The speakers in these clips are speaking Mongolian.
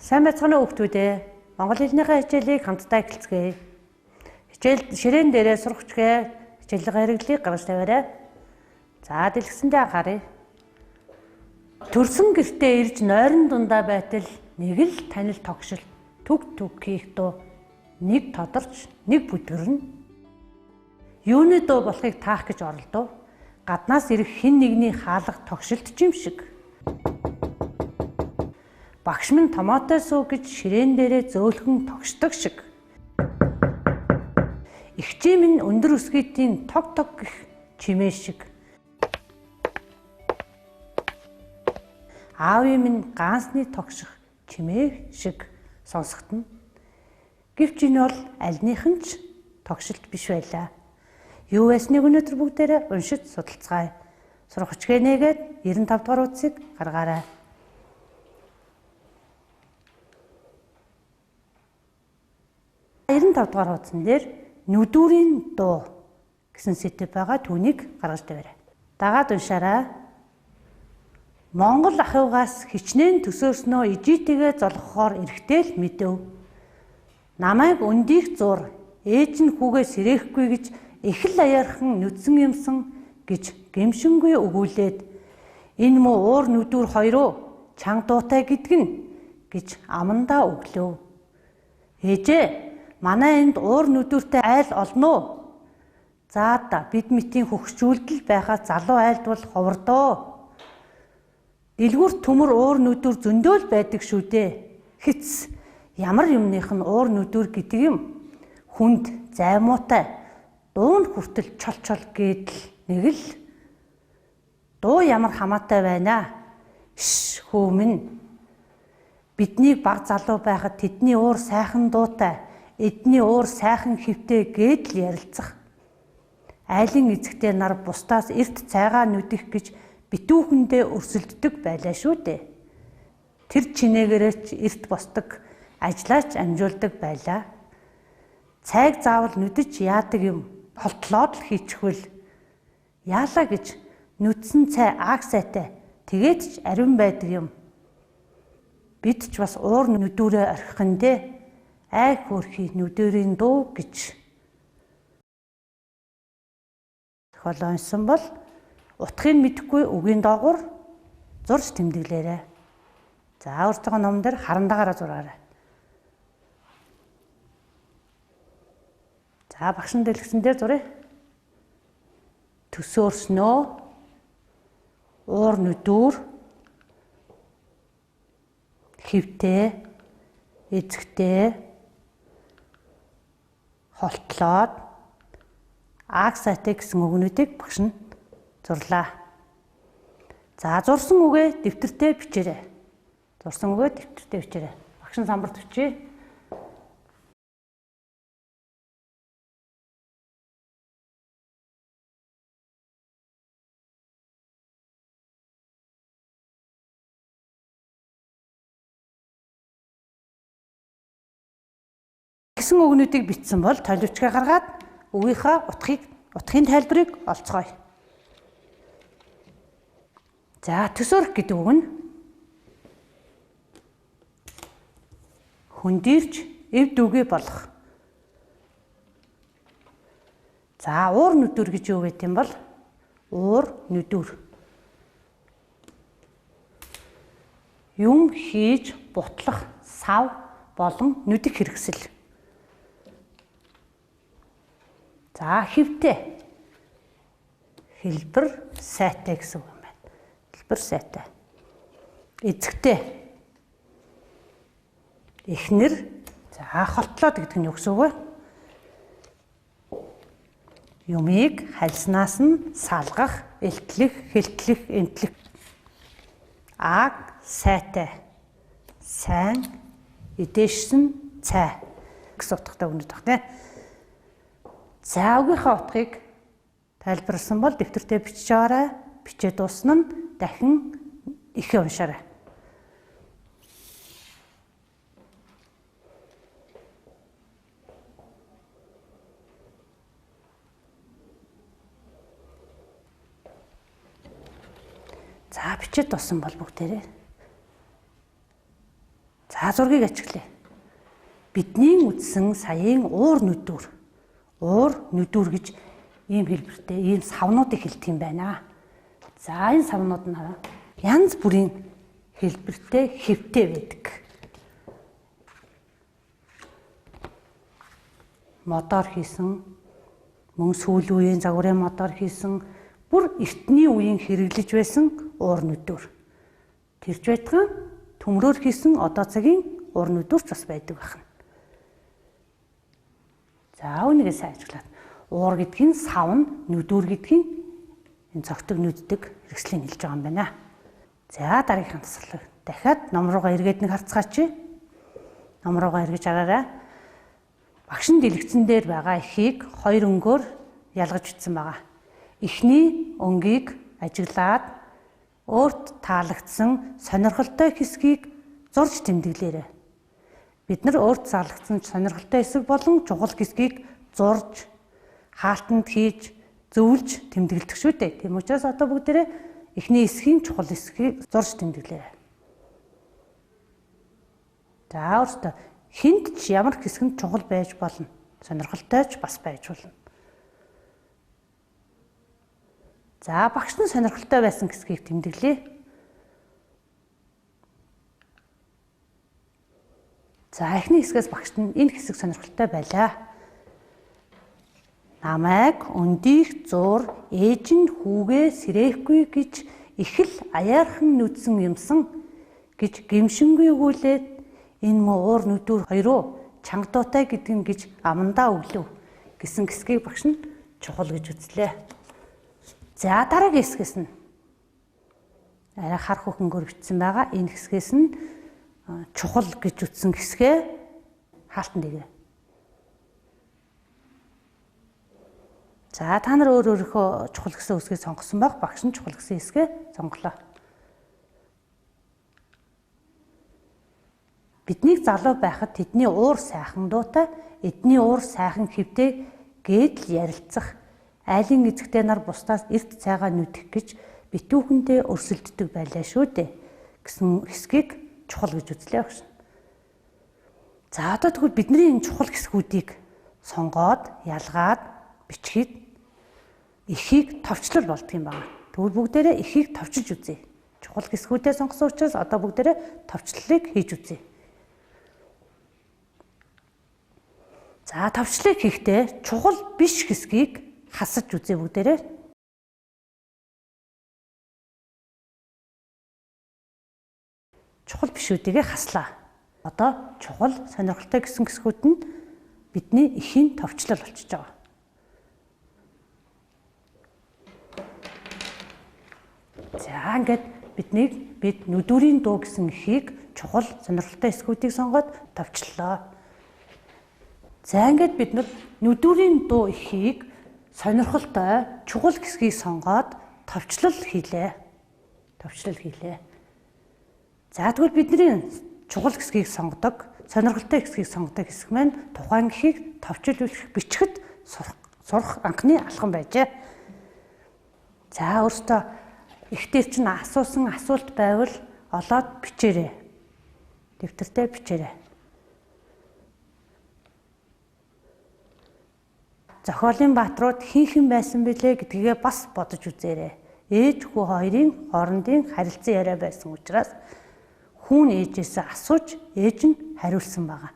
Сайн байцгаана уу хүүхдүүд ээ. Монгол хэлнийхээ хичээлийг хамтдаа эхэлцгээе. Хичээл ширээн дээрээ сурахчгээ хичээлийн хэрэглийг гаргаж тавиарай. За дэлгэсэндээ анхаарай. Төрсөн гэртээ ирж нойрон дундаа байтал нэг л танил тогшил түг хийх дуу нэг тодорч нэг бүдгэрнэ. Юуны дуу болохыг таах гэж оролдов. Гаднаас ирэх хэн нэгний хаалга тогшилт юм шиг. Багш минь томоотой суу гэж ширээн дээрээ зөөлхөн тогшдог шиг. Эгчээ минь өндөр өсгийтийн тог гэх чимээ шиг. Аавын минь гаансны тогших чимээ шиг сонсогдно. Гэвч энэ бол альнийхэн ч тогшилт биш байлаа. Юу байсныг өнөөдөр бүгдээрээ уншиж судалцгаая. Сургачгээ нээгээд 95 дугаар утсыг гаргаарай. Дугаар хуудсан дээр нүдүүрийн дуу гэсэн сэдэв байгаа, түүнийг гаргаж тавиарай. Дагаад уншаарай. Монгол ахыугаас хичнээн төсөөрснөө ижийтэйгээ золгохоор эрэхтэй л мэдэв. Намайг өндийх зур ээж нь хүүгээ сэрэхгүй гэж их л аяархан нүдсэн юмсан гэж гэмшингүй өгүүлээд энэ муу уур нүдүүр хоёроо чанга дуутай гэдгэн гэж амандаа өглөө. Ээжээ, манай энд уур нүдүүртэй айл олно уу? За да бид мэтийн хөгшүүлдэл байхаа залуу айлдвал ховрдоо. Дэлгүүрт төмөр уур нүдүүр зөндөөл байдаг шүү дээ. Хэц ямар юмных нь уур нүдүүр гэдэг юм? Хүнд займуутай дуун хүртэл чол гэдэл нэг л. Дуу ямар хамаатай байна. Хүү минь. Бидний баг залуу байхад тэдний уур сайхан дуутай. Эдний уур сайхан хөвтэй гэдэл ярилцах. Айлын эзэгтэй нар бусдаас эрт цайгаа нүдэх гэж битүүхэндээ өрсөлддөг байлаа шүү дээ. Тэр чинээгээрээ ч эрт босдог, ажиллаач амжуулдаг байлаа. Цайг заавал нүдэж яадаг юм, болтлоод л хийчихвэл яалаа гэж нүдсэн цай ааг сайтай, тэгээд ч ариун байдаг юм. Бид ч бас уур нүдүүрээ орхихон дээ. Ай хөөрхий нүдэрийн дуу гэж. Зохиол онсон бол утгыг мэдэхгүй үгийн доогуур зурж тэмдэглээрэй. За өөртөө ном дээр харандаагаараа зураарай. За багшин дэлгэсэн дээр зуръя. Төсөөрснөө уур нүдүүр хөвтэй эзэгтэй холтлоод ааг сайтай гэсэн үгнүүдийг багш нь зурлаа. За зурсан үгээ дэвтэртээ бичээрэй. Зурсан үгээ дэвтэртээ бичээрэй. Багш нь самбарт бичиж. Гэсэн үгнүүдийг бичсэн бол толиучгаа гаргаад үгийнхаа утгын тайлбарыг олцгоё. За төсөөрөх гэдэг үг нь хөндийрч эв дүүгээ болох. За уур нүдүүр гэж юу гэдэг юм бол уур нүдүүр. Юм хийж бутлах сав болон нүдэх хэрэгсэл. За хөвтэй. Хэлбэр сайтай гэсэн үг юм байна. Хэлбэр сайтай. Эзэгтэй. Эхнэр. За холтлоод гэдэг нь юу гэсэн үг вэ? Юмыг хальснаас нь салгах, элтлэх, хэлтлэх, эмтлэх. Ааг сайтай. Сайн, эдээшсэн, цай гэсэн утгатай үгнүүд байна. За үгийнхаа утгыг тайлбарласан бол дэвтэртээ бичиж аваарай. Бичээ дуусна нь дахин ихээ уншаарай. За бичээд дууссан бол бүгдээрээ. За За зургийг ажиглая. Бидний үзсэн саяын уур нүдүр. Уур нүдүр гэж ийм хэлбэртэй ийм савнуудыг хэлдэг юм байна. За энэ савнууд нь янз бүрийн хэлбэртэй хэвтэй байдаг. Модоор хийсэн, мөн сүүлийн үеийн загварын модоор хийсэн, бүр эртний үеийн хэрэглэж байсан уур нүдүр. Тэрж байтугай төмрөөр хийсэн одоо цагийн уур нүдүрч бас байдаг байна. За үүнийгээ сайн ажиглаад. Уур гэдгийг нь савн, нүдүр гэдгийг энэ цогтөг нүддэг хэрэгслийн хэлж байгаа юм байна. За дараагийн тасгалыг дахиад ном руугаа эргээд нэг харцгаач. Ном руугаа эргэж араарай. Багшин дэлгэцэн дээр байгаа эхийг хоёр өнгөөр ялгаж ütсэн байгаа. Эхний өнгийг ажиглаад өөрт таалагдсан сонирхолтой хэсгийг зурж тэмдэглээрэй. Бид нар өөрт таалагдсан сонирхолтой хэсэг болон чухал хэсгийг зурж, хаалтанд хийж, зөвлөж тэмдэглэдэг шүү дээ. Тийм учраас одоо бүгдээрээ эхний хэсгийн чухал хэсгийг зурж тэмдэглээрэй. За өөртөө хинт ч ямар хэсэг нь чухал байж болно. Сонирхолтой ч бас байж болно. За багш нь сонирхолтой байсан хэсгийг тэмдэглэе. За эхний хэсгээс багшд нь энэ хэсэг сонирхолтой байлаа. Намайг өндийх зур ээж нь хүүгээ сэрээхгүй гэж их л аяархан нүдсэн юмсан гэж гимшингүйгүүлээд энэ муу уур нүдүр хоёроо чанга дуутай гэдгийг гэж амандаа өглөв гэсэн хэсгийг багш нь чухал гэж үзлээ. За дараагийн хэсгээс нь арай хар хөхөнгөөр бичсэн байгаа энэ хэсгээс нь чухал гэж үзсэн хэсгээ хаалтан дээгээрэй. За та нар өөрийнхөө чухал гэсэн хэсгийг сонгосон байх. Багш нь чухал гэсэн хэсгээ сонголоо. Биднийг залуу байхад тэдний уур сайхан дуутай, эдний уур сайхан хэвтэй гээд л ярилцах, айлын эзэгтэй нар бусдаас эрт цайгаа нүдэх гэж битүүхэндээ өрсөлддөг байлаа шүү дээ гэсэн хэсгийг чухал гэж үзлээ багш. За одоо тэгвэл бидний энэ чухал хэсгүүдийг сонгоод, ялгаад, бичгээд эхийг товчлол болдго юм байна. Тэгвэл бүгдээрээ эхийг товчилж үзье. Чухал хэсгүүдээ сонгосон учраас одоо бүгдээрээ товчлолыг хийж үзье. За товчлолыг хийхдээ чухал биш хэсгийг хасаж үзье бүгдээрээ. Чухал бишүүдийг хаслаа. Одоо чухал сонирхолтой гэсэн хэсгүүд нь бидний эхийн товчлол болчихж байгаа. За ингээд бид нүдүрийн дуу гэсэн эхийг чухал сонирхолтой хэсгүүдийг сонгоод товчлоо. За ингээд бид нүдүрийн дуу эхийг сонирхолтой чухал хэсгийг сонгоод товчлол хийлээ. За тэгвэл бидний чухал хэсгийг сонгодог, сонирхолтой хэсгийг сонгодог хэсэг маань тухайн эхийг товчлуулах бичгэд сурах анхны алхам байжээ. За өөртөө эхтэр чинь асуусан асуулт байвал олоод бичээрэй. Дэвтэртээ бичээрэй. Зохиолын бааtruуд хин байсан бэлээ гэдгээ бас бодож үзээрэй. Ээж хүү хоёрын хоорондын харилцан яриа байсан учраас хүн ээжээсээ асууж ээж нь хариулсан байгаа.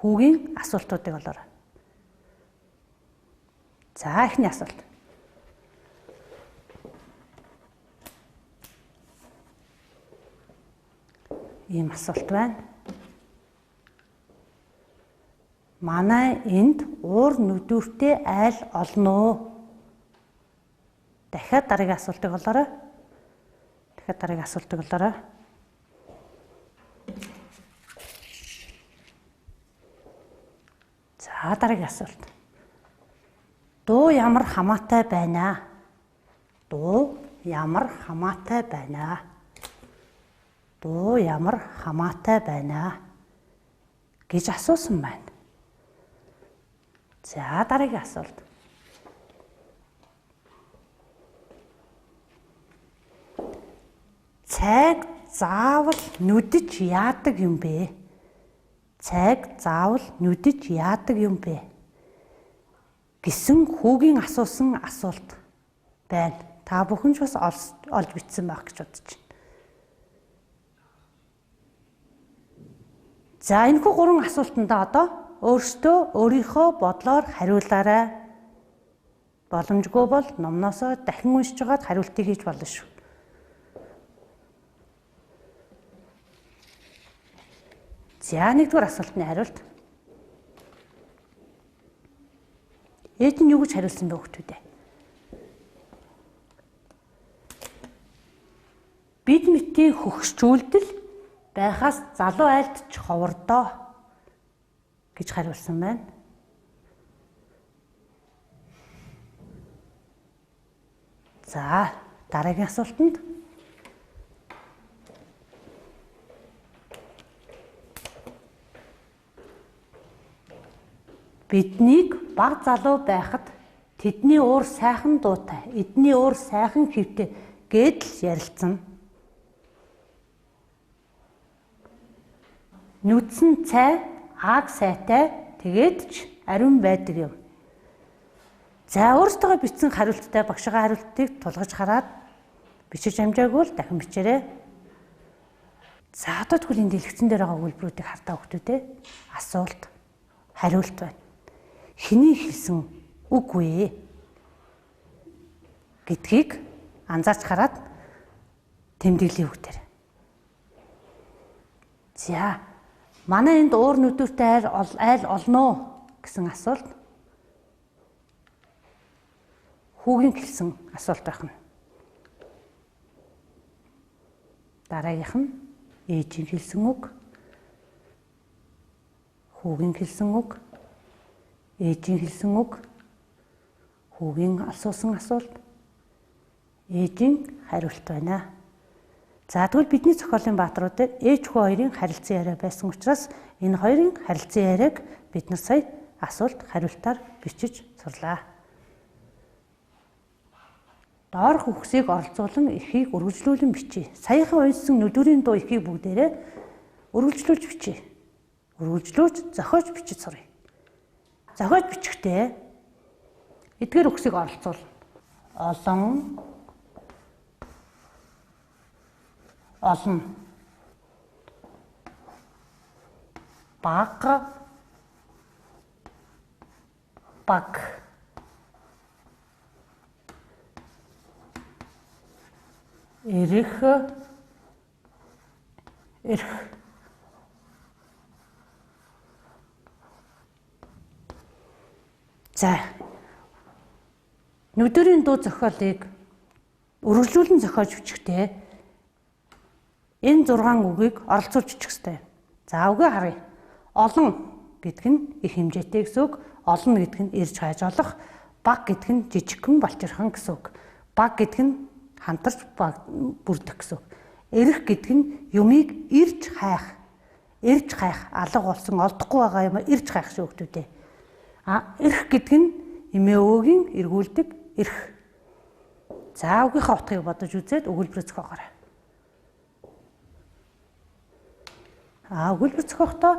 Хүүгийн асуултуудыг олоорой. За эхний асуулт. Ийм асуулт байна. Манай энд уур нүдүртэй айл олно уу? Дахиад дараагийн асуултыг олоорой. За дараагийн асуулт. Дуу ямар хамаатай байна? Дуу ямар хамаатай байна гэж асуусан байна. За дараагийн асуулт. Цайг заавал нүдэж яадаг юм бэ? цайг заавал нүдэж яадаг юм бэ гэсэн хүүгийн асуусан асуулт байна. Та бүхэн ч бас олж бичсэн байх гэж бодож байна. За энэхүү 3 асуултандаа одоо өөрсдөө өөрийнхөө бодлоор хариулаарай. Боломжгүй бол номноосоо дахин уншиж байгаад хариултыг хийж болно шүү. За 1-р асуултны хариулт. Ээж нь юу гэж хариулсан бэ хүүхдүүдээ? Бид мэтийн хөгшчүүлдэл байхаас залуу айлдч ховордоо гэж хариулсан байна. За дараагийн асуултанд биднийг баг залуу байхад тэдний уур сайхан дуутай, эдний уур сайхан хэвтэй гэдэл ярилцсан. Нүдсэн цай ааг сайтай тэгээд ч ариун байдаг юм. За өөрсдөө бичсэн хариулттай багшийн хариултыг тулгаж хараад бичиж амжаагүй л дахин бичээрэй. За одоо тэгвэл энэ дэлгэцэн дээр байгаа өгүүлбэрүүдийг хардаа өгтүүдээ асуулт, хариулт байна. Хэний хэлсэн үг вэ гэдгийг анзаарч хараад тэмдэглэе хүүхдээр. За манай энд уур нүдүүртэй айл олно гэсэн асуулт хүүгийн хэлсэн асуулт байх нь. Дараагийнх нь ээжийн хэлсэн үг, хүүгийн хэлсэн үг, ээжийн хэлсэн үг, хүүгийн асуусан асуулт, ээжийн хариулт байна. За тэгвэл бидний зохиолын бааtruудад ээж хүү хоёрын харилцан яриа байсан учраас энэ хоёрын харилцан яриаг бид нар сая асуулт хариултаар бичиж сурлаа. Доорх үгсийг оролцуулан эрхийг үргэлжлүүлэн бичье. Саяхан уншсан нүдүрийн дуу эрхийг бүгдээрээ үргэлжлүүлж бичье. Үргэлжлүүлж зохиож бичиж сурыг. Зохиож бичихтэй эдгээр үгсийг оролцуулна. Олон, олон, бага, баг, эрх, эрх. За нүдэрийн дуу зохиолыг үргэлжлүүлэн зохиож бичихтэй энэ 6 үгийг оролцуулж бичих ёстой. За үгээ харъя. Олон гэдэг нь их хэмжээтэй гэсэн үг. Олон гэдэг нь ирж хайж олох. Баг гэдэг нь жижигхэн балчирхан гэсэн үг. Баг гэдэг нь хамтарч бүрдэх гэсэн үг. Эрх гэдэг нь юмыг ирж хайх. Ирж хайх алга болсон олдохгүй байгаа юм ирж хайх шүү хүүхдүүдээ. Эрх гэдэг нь эмээ өвөөгийн эргүүлдэг эрх. За үгийнхаа утгыг бодож үзээд өгүүлбэрээ зохиогоорой. Өгүүлбэр зохиохдоо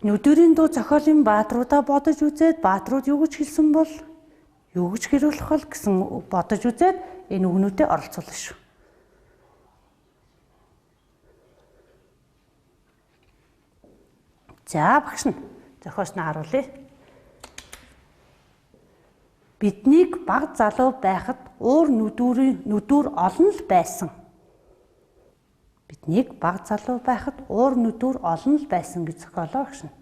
нүдэрийн дуу зохиолын бааtruудаа бодож үзээд бааtruуд юу гэж хэлсэн бол юу гэж хэрүүлэх бол гэсэн бодож үзээд энэ үгнүүдэд оролцуулна шүү. За багш нь зохиосноо харуулъя. Биднийг баг залуу байхад уур нүдүр олон л байсан. Биднийг баг залуу байхад уур нүдүр олон л байсан гэж зохиолоо багш нь.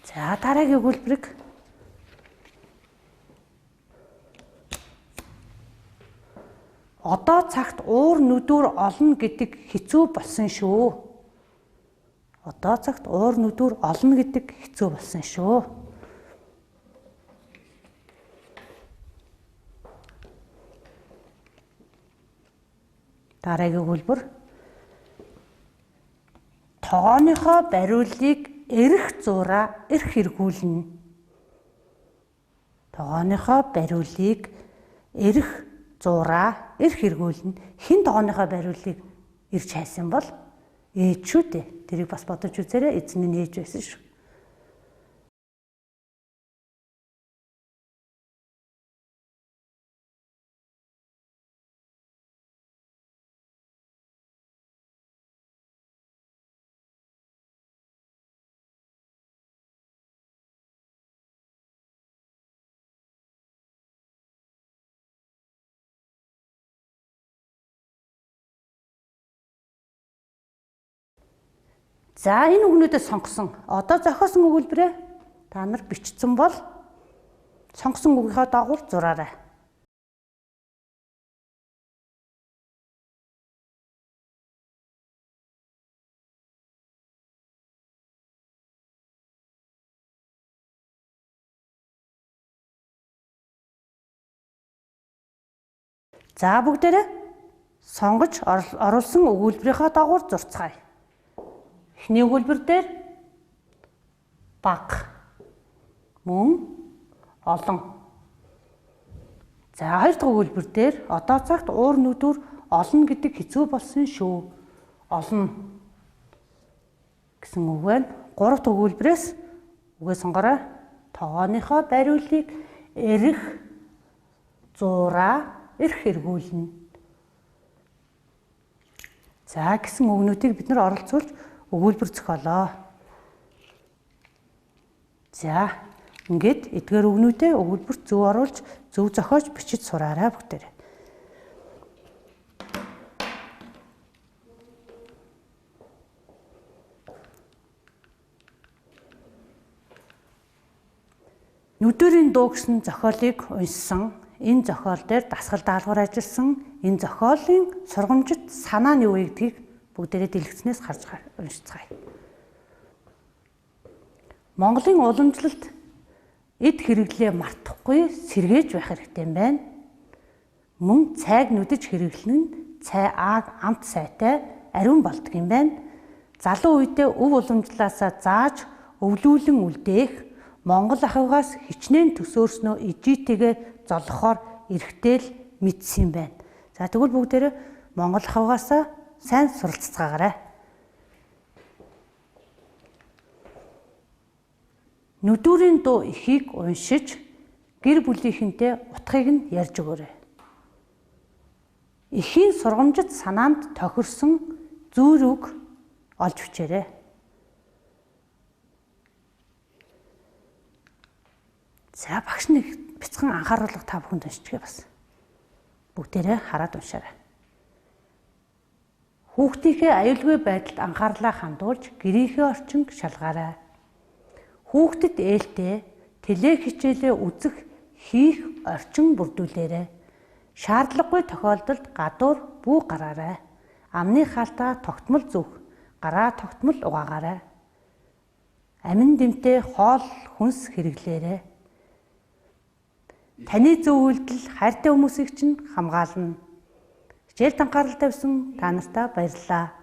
За дараагийн өгүүлбэрийг одоо цагт уур нүдүр олно гэдэг хэцүү болсон шүү. Одоо цагт уур нүдүр олно гэдэг хэцүү болсон шүү. Дараагийн өгүүлбэр тогооныхоо бариуллыг эрх зураа эрх хэрэгүүлнэ. Тогооныхоо бариуллыг эрх зураа эрх эргүүлнэ. Хэн тогооныхоо бариулыг ирж хайсан бол ээж шүү дээ. Тэрийг бас бодож үзээрэй. Эзэн минь ээж байсан шүү. За энэ үгнүүдээ сонгосон. Одоо зохиосон өгүүлбэрээ та нар бичсэн бол сонгосон үгийнхаа дагуу зураарай. За бүгдээрээ сонгож оруулсан өгүүлбэрийнхаа дагуу зурцгаая. Эхний өгүүлбэр дээр бага, мөн, олон. За хоёр дахь өгүүлбэр дээр одоо цагт уур нүдүр олон гэдэг хэцүү болсон шүү. Олон гэсэн үг байна. Гурав дахь өгүүлбэрээс үгээ сонгорой. Тогооныхоо бариулыг эрх, зураа, эрх эргүүлнэ. За гэсэн үгнүүдийг бид нар оролцуулж өгүүлбэр зохиолоо. За ингээд эдгээр үгнүүдээ өгүүлбэрт зөв оруулж, зөв зохиож бичиж сураарай бүгдээрээ. Нүдэрийн дуу гэсэн зохиолыг уншсан. Энэ зохиол дээр дасгал даалгавар ажилласан. Энэ зохиолын сургамжит санаа нь юу вэ гэдгийг бүгдээрээ дэлгэцнээс харж уншицгаая. Монголын уламжлалт эд хэрэглээ мартахгүй сэргээж байх хэрэгтэй юм байна. Мөн цайг нүдэж хэрэглэн нь цай ааг амт сайтай ариун болдог юм байна. Залуу үедээ өв уламжлалаасаа зааж өвлүүлэн үлдээх Монгол ахуйгаас хичнээн төсөөрснөө ижийтэйгээ золгохоор эрэхтэл мэдсэн юм байна. За тэгвэл бүгдээрээ Монгол ахуйгаасаа сайн суралцгаагаарай. Нүдүрийн дуу эхийг уншиж гэр бүлийнхэнтэй утгыг нь ярьж өгөөрэй. Эхийн сургамжит санаанд тохирсон зүйр үг олж бичээрэй. За багш нэг бяцхан анхааруулга та бүхэнд уншчихъя бас. Бүгдээрээ хараад уншаарай. Хүүхдийнхээ аюулгүй байдалд анхаарлаа хандуулж гэрийнхээ орчинг шалгаарай. Хүүхдэд ээлтэй теле хичээлээ үзэх хийх орчин бүрдүүлээрэй. Шаардлагагүй тохиолдолд гадуур бүү гараарай. Амны хаалтаа тогтмол зүүх, гараа тогтмол угаагаарай. Амин дэмтэй хоол хүнс хэрэглээрэй. Таны зөв үйлдэл хайртай хүмүүсийг чинь хамгаална. Хичээлд анхаарал тавьсан та нартай баярлалаа.